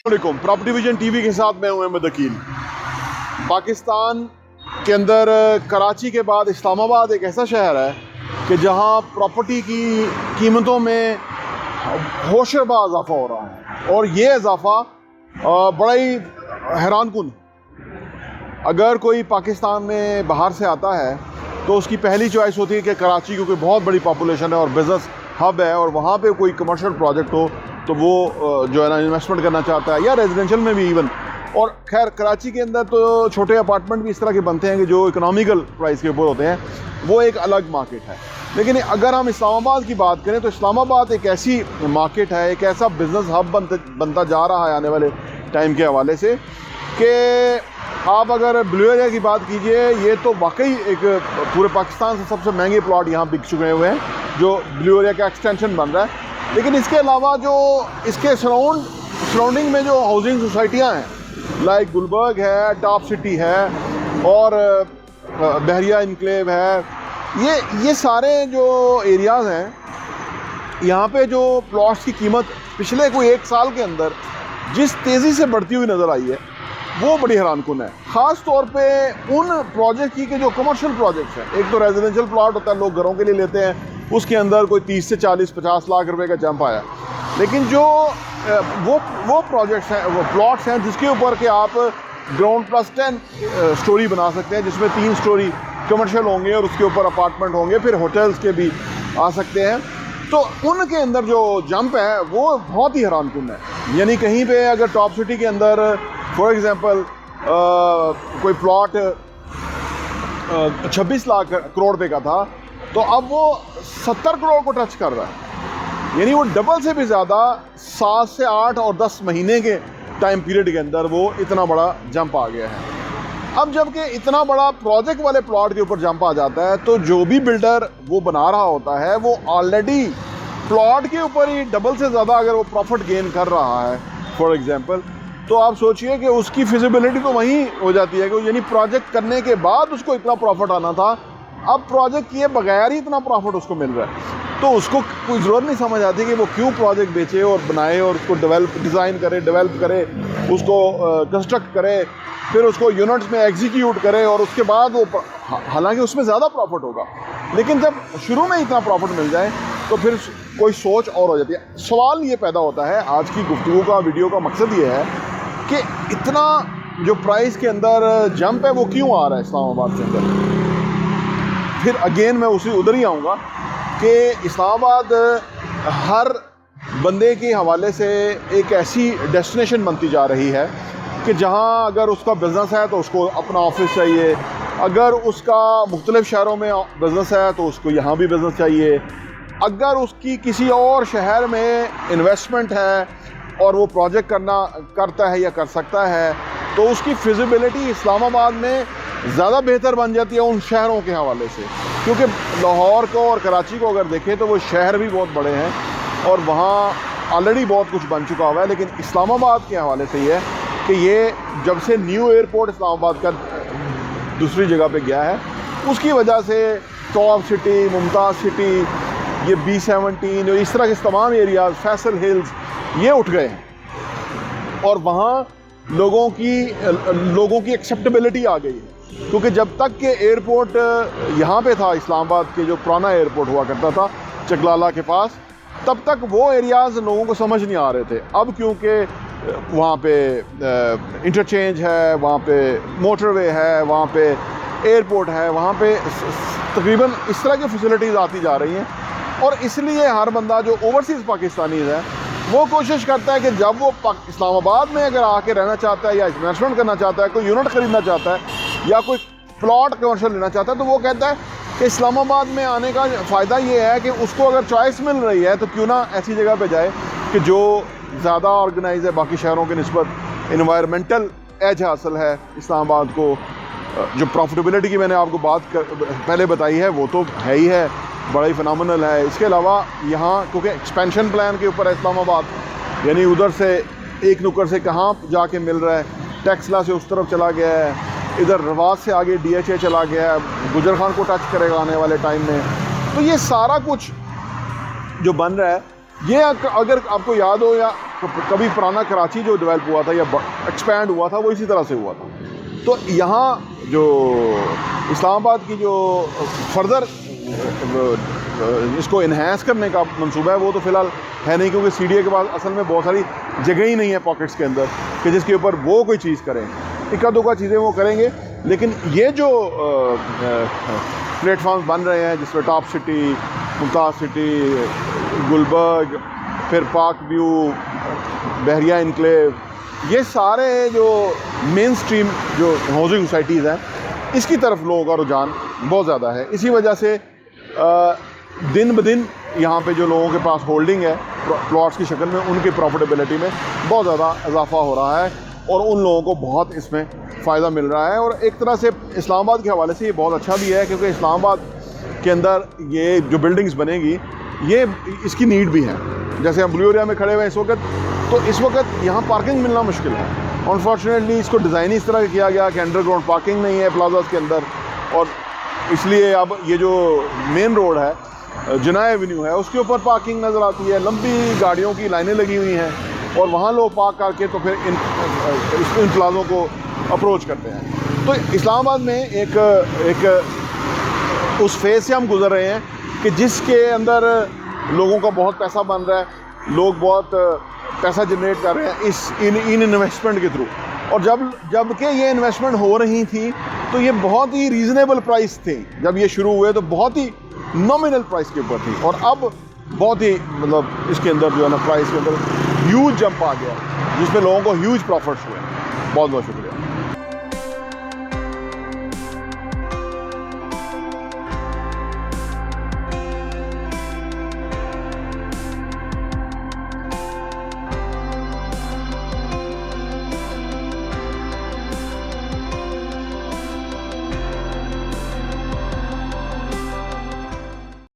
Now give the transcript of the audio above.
अस्सलामुअलैकुम। Property vision TV के साथ मैं हूं अहमद अकील। पाकिस्तान के अंदर कराची के बाद इस्लामाबाद एक ऐसा शहर है कि जहां प्रॉपर्टी की कीमतों में होशरबा इजाफा हो रहा है और ये इजाफा बड़ा ही हैरानकुन। अगर कोई पाकिस्तान में बाहर से आता है तो उसकी पहली चॉइस होती है कि कराची, क्योंकि बहुत बड़ी पॉपुलेशन है और बिज़नेस हब है और वहाँ पे कोई कमर्शियल प्रोजेक्ट हो तो वो जो है ना इन्वेस्टमेंट करना चाहता है, या रेजिडेंशियल में भी इवन। और खैर कराची के अंदर तो छोटे अपार्टमेंट भी इस तरह के बनते हैं कि जो इकोनॉमिकल प्राइस के ऊपर होते हैं, वो एक अलग मार्केट है। लेकिन अगर हम इस्लामाबाद की बात करें तो इस्लामाबाद एक ऐसी मार्केट है, एक ऐसा बिज़नेस हब बनता जा रहा है आने वाले टाइम के हवाले से कि आप अगर ब्लू एरिया की बात कीजिए, ये तो वाकई एक पूरे पाकिस्तान से सबसे महंगे प्लॉट यहाँ बिक चुके हुए हैं, जो ब्लू एरिया का एक्सटेंशन बन रहा है। लेकिन इसके अलावा जो इसके सराउंडिंग में जो हाउसिंग सोसाइटियाँ हैं, लाइक गुलबर्ग है, टॉप सिटी है और बहरिया इनक्लेव है, ये सारे जो एरियाज़ हैं, यहाँ पे जो प्लॉट्स की कीमत पिछले कोई एक साल के अंदर जिस तेज़ी से बढ़ती हुई नज़र आई है, वो बड़ी हैरानकुन है। ख़ास तौर पे उन प्रोजेक्ट की कि जो कमर्शियल प्रोजेक्ट्स हैं। एक तो रेजिडेंशियल प्लॉट होता है, लोग घरों के लिए लेते हैं, उसके अंदर कोई 30 से 40-50 लाख रुपए का जंप आया। लेकिन जो वो प्रोजेक्ट्स हैं, वो प्लॉट्स हैं जिसके ऊपर के आप ग्राउंड प्लस 10 स्टोरी बना सकते हैं, जिसमें 3 स्टोरी कमर्शियल होंगे और उसके ऊपर अपार्टमेंट होंगे, फिर होटल्स के भी आ सकते हैं। तो उनके अंदर जो जंप है वो बहुत ही हैरानकुन है। यानी कहीं पे अगर टॉप सिटी के अंदर फॉर एग्ज़ाम्पल कोई प्लॉट 26 लाख करोड़ रुपए का था, तो अब वो 70 करोड़ को टच कर रहा है। यानी वो डबल से भी ज़्यादा 7 से 8 और 10 महीने के टाइम पीरियड के अंदर वो इतना बड़ा जंप आ गया है। अब जबकि इतना बड़ा प्रोजेक्ट वाले प्लॉट के ऊपर जंप आ जाता है, तो जो भी बिल्डर वो बना रहा होता है, वो ऑलरेडी प्लॉट के ऊपर ही डबल से ज़्यादा अगर वो प्रॉफिट गेन कर रहा है फॉर एग्ज़ाम्पल, तो आप सोचिए कि उसकी फिजिबिलिटी तो वहीं हो जाती है कि यानी प्रोजेक्ट करने के बाद उसको इतना प्रॉफिट आना था, अब प्रोजेक्ट किए बगैर ही इतना प्रॉफिट उसको मिल रहा है। तो उसको कोई ज़रूरत नहीं समझ आती कि वो क्यों प्रोजेक्ट बेचे और बनाए और उसको डिज़ाइन करे, डेवलप करे, उसको कंस्ट्रक्ट करे, फिर उसको यूनिट्स में एग्जीक्यूट करे और उसके बाद वो, हालांकि उसमें ज़्यादा प्रॉफिट होगा, लेकिन जब शुरू में इतना प्रॉफिट मिल जाए तो फिर कोई सोच और हो जाती है। सवाल ये पैदा होता है, आज की गुफ्तगू का, वीडियो का मकसद ये है कि इतना जो प्राइस के अंदर जंप है वो क्यों आ रहा है इस्लामाबाद के अंदर। फिर अगेन मैं उधर ही आऊँगा कि इस्लामाबाद हर बंदे के हवाले से एक ऐसी डेस्टिनेशन बनती जा रही है कि जहाँ अगर उसका बिज़नेस है तो उसको अपना ऑफिस चाहिए, अगर उसका मुख्तलिफ़ शहरों में बिज़नेस है तो उसको यहाँ भी बिज़नेस चाहिए, अगर उसकी किसी और शहर में इन्वेस्टमेंट है और वो प्रोजेक्ट करता है या कर सकता है, तो उसकी फिजिबिलिटी इस्लामाबाद में ज़्यादा बेहतर बन जाती है उन शहरों के हवाले से। क्योंकि लाहौर को और कराची को अगर देखें तो वो शहर भी बहुत बड़े हैं और वहाँ ऑलरेडी बहुत कुछ बन चुका हुआ है। लेकिन इस्लामाबाद के हवाले से ये है कि ये जब से न्यू एयरपोर्ट इस्लामाबाद का दूसरी जगह पे गया है, उसकी वजह से टॉप सिटी, मुमताज़ सिटी, ये B17 और इस तरह के तमाम एरियाज़, फैसल हिल्स, ये उठ गए हैं और वहाँ लोगों की एक्सेप्टेबिलिटी आ गई है। क्योंकि जब तक के एयरपोर्ट यहाँ पे था, इस्लामाबाद के जो पुराना एयरपोर्ट हुआ करता था चकलाला के पास, तब तक वो एरियाज़ लोगों को समझ नहीं आ रहे थे। अब क्योंकि वहाँ पे इंटरचेंज है, वहाँ पे मोटरवे है, वहाँ पे एयरपोर्ट है, वहाँ पे तकरीबन इस तरह की फैसिलिटीज़ आती जा रही हैं और इसलिए हर बंदा जो ओवरसीज़ पाकिस्तानीज़ है वो कोशिश करता है कि जब वो इस्लामाबाद में अगर आके रहना चाहता है या इन्वेस्टमेंट करना चाहता है, कोई यूनिट ख़रीदना चाहता है या कोई प्लॉट कमर्शियल लेना चाहता है, तो वो कहता है कि इस्लामाबाद में आने का फ़ायदा ये है कि उसको अगर चॉइस मिल रही है तो क्यों ना ऐसी जगह पे जाए कि जो ज़्यादा ऑर्गेनाइज है, बाकी शहरों के निस्बत इन्वायरमेंटल एज हासिल है इस्लामाबाद को। जो प्रॉफिटेबिलिटी की मैंने आपको पहले बताई है वो तो है ही है, बड़ा ही फिनोमिनल है। इसके अलावा यहाँ क्योंकि एक्सपेंशन प्लान के ऊपर है इस्लामाबाद, यानी उधर से एक नुक्कड़ से कहाँ जाके मिल रहा है, टेक्सला से उस तरफ चला गया है, इधर रवास से आगे DHA चला गया है, गुजर खान को टच करेगा आने वाले टाइम में। तो ये सारा कुछ जो बन रहा है ये अगर आपको याद हो या कभी पुराना कराची जो डेवलप हुआ था या एक्सपैंड हुआ था वो इसी तरह से हुआ था। तो यहाँ जो इस्लामाबाद की जो फर्दर इसको इन्हेंस करने का मंसूबा है वो तो फ़िलहाल है नहीं, क्योंकि CDA के पास असल में बहुत सारी जगह ही नहीं है पॉकेट्स के अंदर कि जिसके ऊपर वो कोई चीज़ करें। इक्का दुक्का चीज़ें वो करेंगे, लेकिन ये जो प्लेटफॉर्म बन रहे हैं जिसमें top city, Mumtaz city, Gulberg, फिर पार्क व्यू, बहरिया इनक्लेव, ये सारे जो मेन स्ट्रीम जो हाउसिंग सोसाइटीज़ हैं इसकी तरफ लोगों का रुझान बहुत ज़्यादा है। इसी वजह से दिन ब दिन यहाँ पे जो लोगों के पास होल्डिंग है प्लॉट्स की शक्ल में, उनकी प्रॉफिटेबिलिटी में बहुत ज़्यादा इजाफा हो रहा है और उन लोगों को बहुत इसमें फ़ायदा मिल रहा है। और एक तरह से इस्लामाबाद के हवाले से ये बहुत अच्छा भी है, क्योंकि इस्लामाबाद के अंदर ये जो बिल्डिंग्स बनेगी ये इसकी नीड भी है। जैसे हम ब्लू एरिया में खड़े हुए हैं इस वक्त, तो इस वक्त यहाँ पार्किंग मिलना मुश्किल है। अनफॉर्चुनेटली इसको डिज़ाइन इस तरह किया गया कि अंडरग्राउंड पार्किंग नहीं है प्लाजाज के अंदर, और इसलिए अब ये जो मेन रोड है जिना एवेन्यू है उसके ऊपर पार्किंग नज़र आती है, लंबी गाड़ियों की लाइनें लगी हुई हैं और वहाँ लोग पार्क करके तो फिर इन प्लाजों को अप्रोच करते हैं। तो इस्लामाबाद में एक उस फेज़ से हम गुज़र रहे हैं कि जिसके अंदर लोगों का बहुत पैसा बन रहा है, लोग बहुत पैसा जनरेट कर रहे हैं इन इन्वेस्टमेंट के थ्रू। और जबकि ये इन्वेस्टमेंट हो रही थी तो ये बहुत ही रीज़नेबल प्राइस थे, जब ये शुरू हुए तो बहुत ही नॉमिनल प्राइस के ऊपर थी, और अब बहुत ही मतलब इसके अंदर जो है ना प्राइस के अंदर ह्यूज जंप आ गया, जिसमें लोगों को ह्यूज प्रॉफिट्स हुए। बहुत बहुत शुक्रिया।